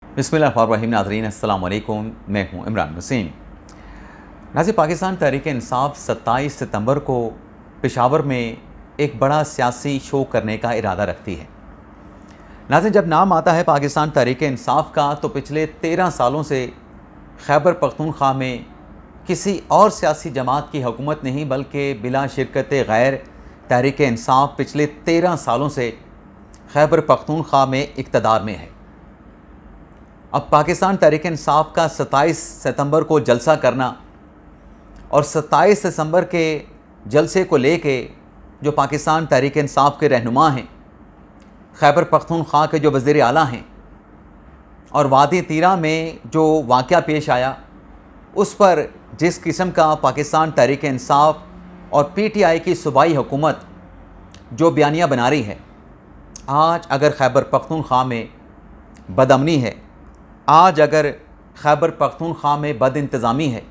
बिस्मिल्लाहिर्रहमानिर्रहीम। नाज़रीन अस्सलाम वालेकुम, मैं हूं इमरान वसीम। नाज़रीन, पाकिस्तान तहरीक इंसाफ 27 सितंबर को पेशावर में एक बड़ा सियासी शो करने का इरादा रखती है। नाज़रीन, जब नाम आता है पाकिस्तान तहरीक इंसाफ का तो पिछले 13 सालों से खैबर पख्तूनख्वा में किसी और सियासी जमात की हुकूमत नहीं बल्कि बिला शिरकत गैर तहरीक इंसाफ पिछले 13 सालों से खैबर पख्तूनख्वा में इक़्तिदार में है। अब पाकिस्तान तहरीक इंसाफ का 27 सितंबर को जलसा करना और 27 दिसंबर के जलसे को लेके जो पाकिस्तान तहरीक इंसाफ के रहनुमा हैं, खैबर पख्तूनख्वा के जो वज़ीर आला हैं, और वादी तीरा में जो वाक़या पेश आया उस पर जिस किस्म का पाकिस्तान तहरीक इंसाफ और PTI की सूबाई हुकूमत जो बयानिया बना रही है, आज अगर खैबर पख्तूनख्वा में बदअमनी है, आज अगर खैबर पख्तूनख्वा में बद इंतज़ामी है,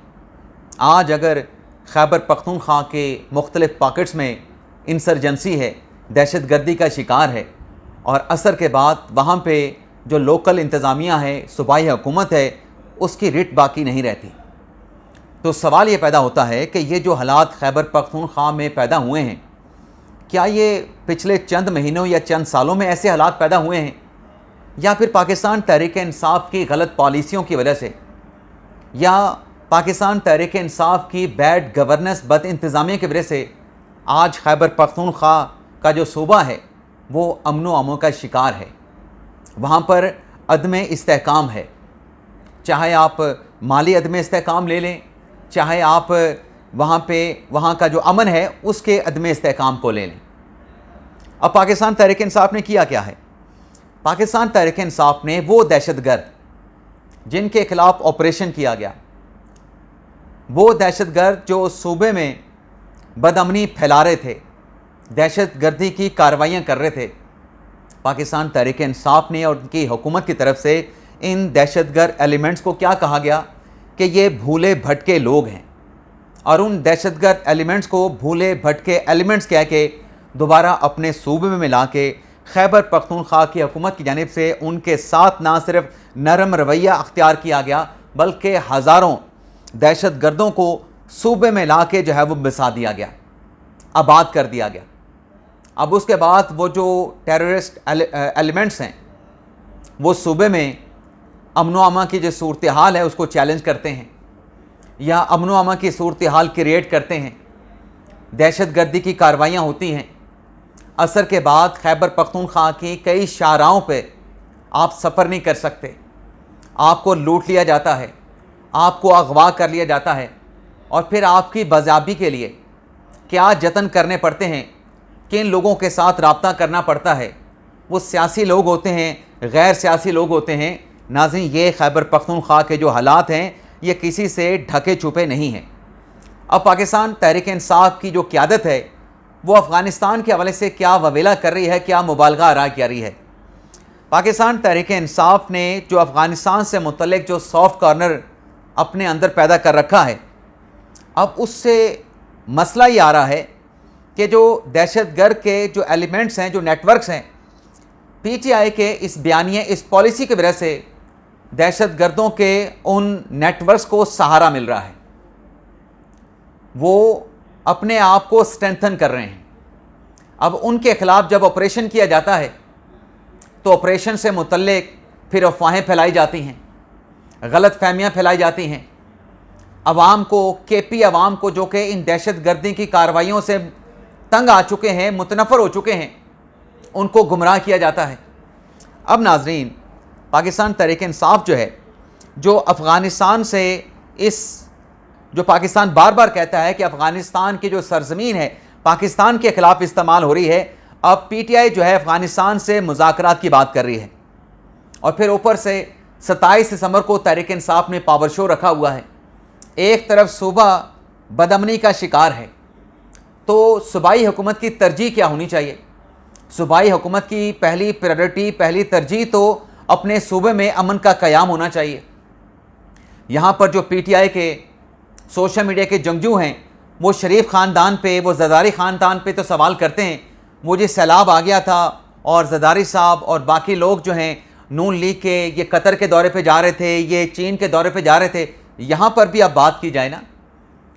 आज अगर खैबर पख्तूनख्वा के मुख्तलिफ़ पॉकेट्स में इंसर्जेंसी है, दहशत गर्दी का शिकार है, और असर के बाद वहाँ पे जो लोकल इंतज़ामिया है, सूबाई हुकूमत है, उसकी रिट बाकी नहीं रहती। तो सवाल ये पैदा होता है कि ये जो हालात खैबर पख्तूनख्वा में पैदा हुए हैं, क्या ये पिछले चंद महीनों या चंद सालों में ऐसे हालात पैदा हुए हैं, या फिर पाकिस्तान तहरीक इंसाफ की गलत पॉलिसियों की वजह से, या पाकिस्तान तहरीक इंसाफ की बैड गवर्नेंस बद इंतज़ामिया की वजह से आज खैबर पख्तूनख्वा का जो सूबा है वो अमन व अमन का शिकार है। वहाँ पर अदम इस्तेहकाम है, चाहे आप माली अदम इस्तेहकाम ले लें, चाहे आप वहाँ का जो अमन है उसके अदम इस्तेहकाम को ले लें। अब पाकिस्तान तहरीक इंसाफ ने किया क्या है? पाकिस्तान तहरीक इंसाफ ने वो दहशतगर्द जिनके खिलाफ ऑपरेशन किया गया, वो दहशतगर्द जो सूबे में बदअमनी फैला रहे थे, दहशत गर्दी की कार्रवाइयाँ कर रहे थे, पाकिस्तान तहरीक इंसाफ ने और उनकी हुकूमत की तरफ से इन दहशतगर्द एलिमेंट्स को क्या कहा गया कि ये भूले भटके लोग हैं, और उन दहशतगर्द एलिमेंट्स को भूले भटके एलिमेंट्स कह के दोबारा अपने सूबे में मिला के खैबर पख्तूनख्वा की हुकूमत की जानिब से उनके साथ ना सिर्फ नरम रवैया अख्तियार किया गया बल्कि हज़ारों दहशत गर्दों को सूबे में ला के जो है वो बसा दिया गया, आबाद कर दिया गया। अब उसके बाद वो जो टेररिस्ट एलिमेंट्स हैं वो सूबे में अमन व अमान की जो सूरत हाल है उसको चैलेंज करते हैं, या अमन व अमान की सूरत हाल क्रिएट करते हैं, दहशत गर्दी की कार्रवाइयाँ होती हैं। असर के बाद खैबर पख्तूनख्वा की कई शाहराहों पे आप सफ़र नहीं कर सकते, आपको लूट लिया जाता है, आपको अगवा कर लिया जाता है, और फिर आपकी बाज़ाबी के लिए क्या जतन करने पड़ते हैं, किन लोगों के साथ रब्ता करना पड़ता है, वो सियासी लोग होते हैं, गैर सियासी लोग होते हैं। नाज़रीन, ये खैबर पख्तूनख्वा के जो हालात हैं ये किसी से ढके छुपे नहीं हैं। अब पाकिस्तान तहरीक इंसाफ की जो क़यादत है वो अफ़गानिस्तान के हवाले से क्या ववेला कर रही है, क्या मुबालगा आरा कर रही है। पाकिस्तान तहरीक इंसाफ ने जो अफ़गानिस्तान से मुतल्लिक जो सॉफ्ट कॉर्नर अपने अंदर पैदा कर रखा है, अब उससे मसला ये आ रहा है कि जो दहशतगर्द के जो एलिमेंट्स हैं, जो नेटवर्क्स हैं, PTI के इस बयानिए, इस पॉलिसी की वजह से दहशतगर्दों के उन नेटवर्क्स को सहारा मिल रहा है, वो अपने आप को स्ट्रेंथन कर रहे हैं। अब उनके ख़िलाफ़ जब ऑपरेशन किया जाता है तो ऑपरेशन से मुतल्लिक फिर अफवाहें फैलाई जाती हैं, गलत फहमियाँ फैलाई जाती हैं, अवाम को, KP अवाम को जो कि इन दहशत गर्दी की कार्रवाइयों से तंग आ चुके हैं, मुतनफ़र हो चुके हैं, उनको गुमराह किया जाता है। अब नाज़रीन, पाकिस्तान तहरीक इंसाफ जो है, जो अफ़गानिस्तान से जो पाकिस्तान बार बार कहता है कि अफ़गानिस्तान की जो सरज़मीन है पाकिस्तान के ख़िलाफ़ इस्तेमाल हो रही है, अब PTI जो है अफ़गानिस्तान से मुज़ाकरात की बात कर रही है, और फिर ऊपर से 27 दिसंबर को तहरीक इंसाफ ने पावर शो रखा हुआ है। एक तरफ सूबा बदअमनी का शिकार है, तो सूबाई हुकूमत की तरजीह क्या होनी चाहिए? सूबाई हुकूमत की पहली प्रायोरिटी, पहली तरजीह तो अपने सूबे में अमन का क़याम होना चाहिए। यहाँ पर जो PTI के सोशल मीडिया के जंगजू हैं वो शरीफ ख़ानदान पे, वो ज़रदारी ख़ानदान पे तो सवाल करते हैं, मुझे सैलाब आ गया था और ज़रदारी साहब और बाकी लोग जो हैं نون لیگ کے یہ قطر کے دورے پہ جا رہے تھے, یہ چین کے دورے پہ جا رہے تھے, یہاں پر بھی اب بات کی جائے نا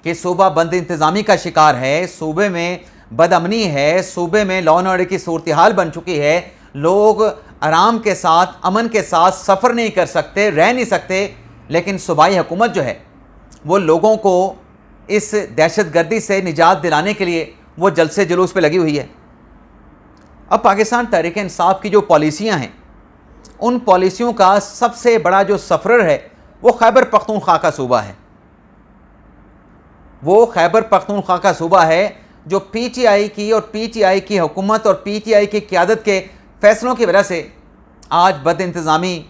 کہ صوبہ بد انتظامی کا شکار ہے, صوبے میں بد امنی ہے, صوبے میں لا اینڈ آرڈر کی صورتحال بن چکی ہے, لوگ آرام کے ساتھ امن کے ساتھ سفر نہیں کر سکتے, رہ نہیں سکتے, لیکن صوبائی حکومت جو ہے وہ لوگوں کو اس دہشت گردی سے نجات دلانے کے لیے وہ جلسے جلوس پہ لگی ہوئی ہے. اب پاکستان تحریک انصاف کی جو پالیسیاں ہیں, ان پالیسیوں کا سب سے بڑا جو سفرر ہے وہ خیبر پختونخوا کا صوبہ ہے. وہ خیبر پختونخوا کا صوبہ ہے جو پی ٹی آئی کی اور پی ٹی آئی کی حکومت اور پی ٹی آئی کی قیادت کے فیصلوں کی وجہ سے آج بد انتظامی,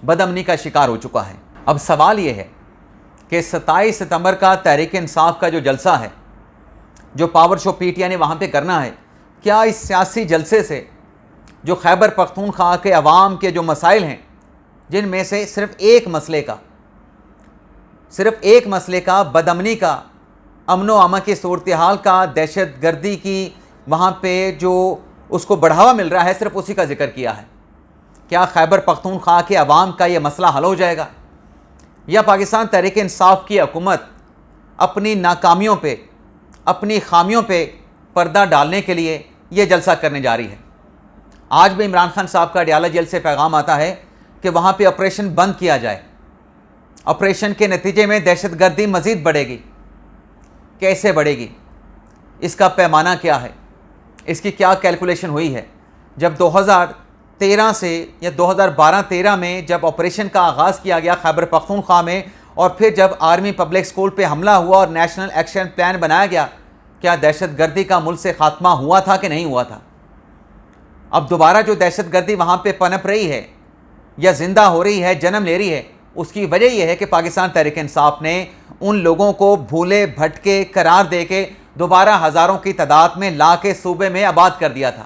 بد امنی کا شکار ہو چکا ہے. اب سوال یہ ہے کہ 27 ستمبر کا تحریک انصاف کا جو جلسہ ہے, جو power show P T I نے وہاں پہ کرنا ہے, کیا اس سیاسی جلسے سے جو خیبر پختونخوا کے عوام کے جو مسائل ہیں, جن میں سے صرف ایک مسئلے کا بد امنی کا, امن و امان کی صورتحال کا, دہشت گردی کی وہاں پہ جو اس کو بڑھاوا مل رہا ہے, صرف اسی کا ذکر کیا ہے, کیا خیبر پختونخوا کے عوام کا یہ مسئلہ حل ہو جائے گا, یا پاکستان تحریک انصاف کی حکومت اپنی ناکامیوں پہ, اپنی خامیوں پہ پردہ ڈالنے کے لیے یہ جلسہ کرنے جا رہی ہے؟ آج بھی عمران خان صاحب کا اڈیالہ جیل سے پیغام آتا ہے کہ وہاں پہ آپریشن بند کیا جائے. آپریشن کے نتیجے میں دہشت گردی مزید بڑھے گی. کیسے بڑھے گی؟ اس کا پیمانہ کیا ہے؟ اس کی کیا کیلکولیشن ہوئی ہے؟ جب 2013 سے یا 2012-13 میں جب آپریشن کا آغاز کیا گیا خیبر پختونخوا میں, اور پھر جب آرمی پبلک اسکول پہ حملہ ہوا اور نیشنل ایکشن پلان بنایا گیا, کیا دہشت گردی کا ملک سے خاتمہ ہوا تھا کہ نہیں ہوا تھا؟ اب دوبارہ جو دہشت گردی وہاں پہ پنپ رہی ہے یا زندہ ہو رہی ہے, جنم لے رہی ہے, اس کی وجہ یہ ہے کہ پاکستان تحریک انصاف نے ان لوگوں کو بھولے بھٹکے قرار دے کے دوبارہ ہزاروں کی تعداد میں لا کے صوبے میں آباد کر دیا تھا.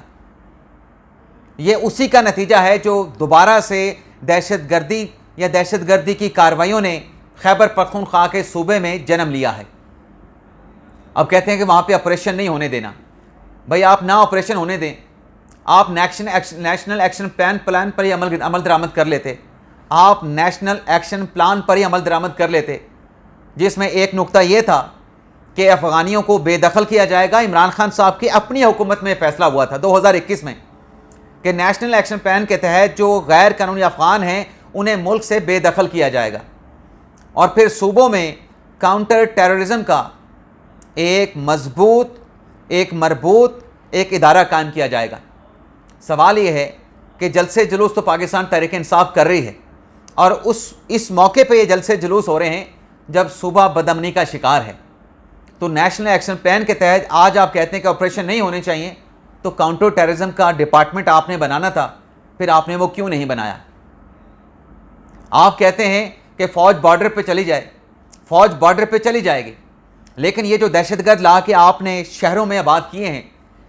یہ اسی کا نتیجہ ہے جو دوبارہ سے دہشت گردی یا دہشت گردی کی کارروائیوں نے خیبر پختونخوا کے صوبے میں جنم لیا ہے. اب کہتے ہیں کہ وہاں پہ آپریشن نہیں ہونے دینا. بھائی آپ نہ آپریشن ہونے دیں, آپ نیشنل ایکشن پلان پر ہی عمل درآمد کر لیتے, آپ نیشنل ایکشن پلان پر ہی عمل درآمد کر لیتے, جس میں ایک نقطہ یہ تھا کہ افغانیوں کو بے دخل کیا جائے گا. عمران خان صاحب کی اپنی حکومت میں فیصلہ ہوا تھا 2021 میں کہ نیشنل ایکشن پلان کے تحت جو غیر قانونی افغان ہیں انہیں ملک سے بے دخل کیا جائے گا, اور پھر صوبوں میں کاؤنٹر ٹیررزم کا ایک مضبوط, ایک مربوط ایک ادارہ قائم کیا جائے گا. سوال یہ ہے کہ جلسے جلوس تو پاکستان تحریک انصاف کر رہی ہے, اور اس موقع پہ یہ جلسے جلوس ہو رہے ہیں جب صوبہ بد امنی کا شکار ہے. تو نیشنل ایکشن پلان کے تحت آج آپ کہتے ہیں کہ آپریشن نہیں ہونے چاہیے, تو کاؤنٹر ٹیررزم کا ڈپارٹمنٹ آپ نے بنانا تھا, پھر آپ نے وہ کیوں نہیں بنایا؟ آپ کہتے ہیں کہ فوج بارڈر پہ چلی جائے, فوج بارڈر پہ چلی جائے گی, لیکن یہ جو دہشت گرد لا کے آپ نے شہروں میں آباد کیے ہیں,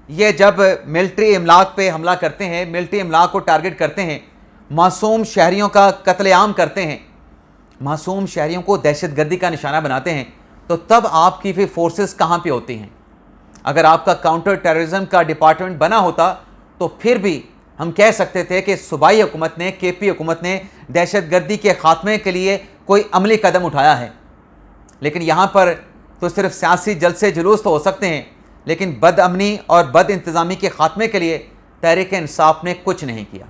یہ جب ملٹری املاک پہ حملہ کرتے ہیں, ملٹری املاک کو ٹارگٹ کرتے ہیں, معصوم شہریوں کا قتل عام کرتے ہیں, معصوم شہریوں کو دہشت گردی کا نشانہ بناتے ہیں, تو تب آپ کی پھر فورسز کہاں پہ ہوتی ہیں؟ اگر آپ کا کاؤنٹر ٹیررزم کا ڈپارٹمنٹ بنا ہوتا تو پھر بھی ہم کہہ سکتے تھے کہ صوبائی حکومت نے, کے پی حکومت نے دہشت گردی کے خاتمے کے لیے کوئی عملی قدم اٹھایا ہے. لیکن یہاں پر تو صرف سیاسی جلسے جلوس تو ہو سکتے ہیں, لیکن بد امنی اور بد انتظامی کے خاتمے کے لیے تحریک انصاف نے کچھ نہیں کیا.